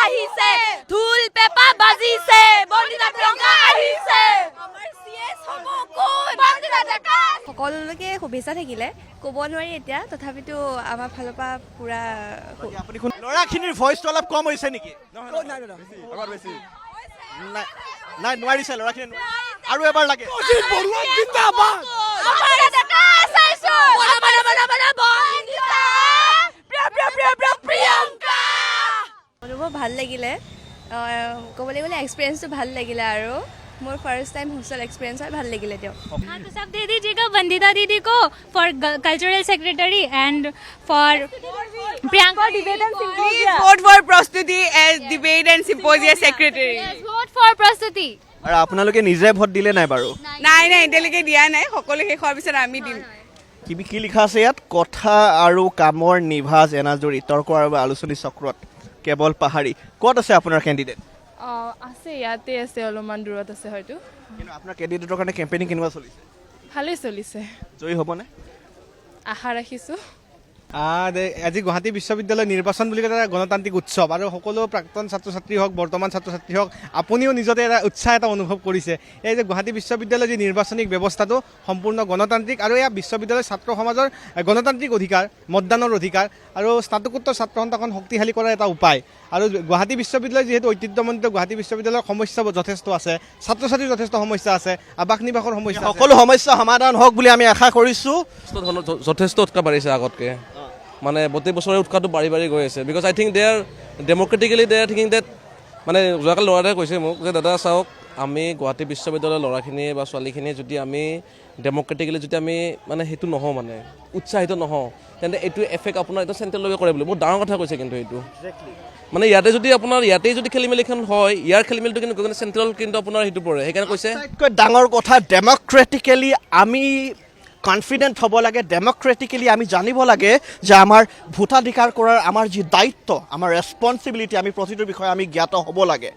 আহিছে ঢোল পেপা বাজিছে বন্দিতা প্ৰিয়ংকা আহিছে আমাৰ সিএস হ'ব কোন বন্দিতা ডেকা সকলোকে শুভেচ্ছা থাকিলে ক'ব নোৱাৰি এতিয়া তথাপিতো আমাৰ ফালৰ পৰা পুৰা আপুনি ল'ৰাখিনিৰ ভইচটো অলপ কম হৈছে নেকি নাই নোৱাৰিছে ল'ৰাখিনি আৰু এবাৰ লাগে অনুভৱ ভাল লাগিলে ক'বলৈ গ'লে এক্সপিৰিয়েঞ্চটো ভাল লাগিলে আৰু মোৰ ফাৰ্ষ্ট টাইম হোষ্টেল এক্সপিৰিয়েঞ্চ হয় ভাল লাগিলে তেওঁ हाँ तो सब दे दीजिएगा वंदिता दीदी को for cultural secretary and for Priyanka debate and symposia vote for Prastuti as debate and symposia secretary. Vote for Prastuti আৰু আপোনালোকে নিজে ভোট দিলে নাই বাৰু নাই এতিয়ালৈকে দিয়া নাই সকলো শেষ হোৱাৰ পিছত আমি দিম কি লিখা আছে ইয়াত কথা আৰু কামৰ নিভাজ এনাজৰী তৰ্ক আৰু আলোচনী চক্ৰত কেৱল পাহাৰী ক'ত আছে আপোনাৰ কেণ্ডিডেট আছে ইয়াতে আছে অলপমান দূৰত আছে হয়তো কিন্তু আপোনাৰ কেণ্ডিডেটৰ কাৰণে কেম্পেইনিং কেনেকুৱা চলিছে ভালেই চলিছে জয়ী হ'বনে আশা ৰাখিছোঁ আজি গুৱাহাটী বিশ্ববিদ্যালয় নিৰ্বাচন বুলি এটা গণতান্ত্ৰিক উৎসৱ আৰু সকলো প্ৰাক্তন ছাত্ৰ ছাত্ৰী হওক বৰ্তমান ছাত্ৰ ছাত্ৰী হওক আপুনিও নিজতে এটা উৎসাহ এটা অনুভৱ কৰিছে এই যে গুৱাহাটী বিশ্ববিদ্যালয়ৰ যি নিৰ্বাচনিক ব্যৱস্থাটো সম্পূৰ্ণ গণতান্ত্ৰিক আৰু এয়া বিশ্ববিদ্যালয়ৰ ছাত্ৰ সমাজৰ গণতান্ত্ৰিক অধিকাৰ মতদানৰ অধিকাৰ আৰু স্নাতকোত্তৰ ছাত্ৰ সন্থাখন শক্তিশালী কৰাৰ এটা উপায় আৰু গুৱাহাটী বিশ্ববিদ্যালয় যিহেতু ঐতিহ্যমণ্ডিত গুৱাহাটী বিশ্ববিদ্যালয়ৰ সমস্যা যথেষ্ট আছে ছাত্ৰ ছাত্ৰীৰ যথেষ্ট সমস্যা আছে আৱাস নিবাসৰ সমস্যা সকলো সমস্যা সমাধান হওক বুলি আমি আশা কৰিছোঁ যথেষ্ট উৎসাহ বাঢ়িছে আগতকৈ মানে প্ৰতি বছৰে উৎসাহটো বাঢ়ি গৈ আছে because I think they are democratically they are thinking that মানে যোৱাকালি ল'ৰা এটাই কৈছে মোক যে দাদা চাওক আমি গুৱাহাটী বিশ্ববিদ্যালয়ৰ ল'ৰাখিনিয়ে বা ছোৱালীখিনিয়ে যদি আমি ডেম'ক্ৰেটিকেলি যদি আমি মানে সেইটো নহওঁ মানে উৎসাহিত নহওঁ তেন্তে এইটো এফেক্ট আপোনাৰ এইটো চেণ্ট্ৰেললৈকে কৰে বুলি বহুত ডাঙৰ কথা কৈছে কিন্তু এইটো মানে ইয়াতে যদি আপোনাৰ ইয়াতেই যদি খেলি মেলিখন হয় ইয়াৰ খেলি মেলিটো কিন্তু চেণ্ট্ৰেল কিন্তু আপোনাৰ সেইটো পৰে সেইকাৰণে কৈছে আটাইতকৈ ডাঙৰ কথা ডেম'ক্ৰেটিকেলি আমি কনফিডেণ্ট হ'ব লাগে ডেম'ক্ৰেটিকেলি আমি জানিব লাগে যে আমাৰ ভোটাধিকাৰ কৰাৰ আমাৰ যি দায়িত্ব আমাৰ ৰেছপনচিবিলিটি আমি প্ৰতিটোৰ বিষয়ে আমি জ্ঞাত হ'ব লাগে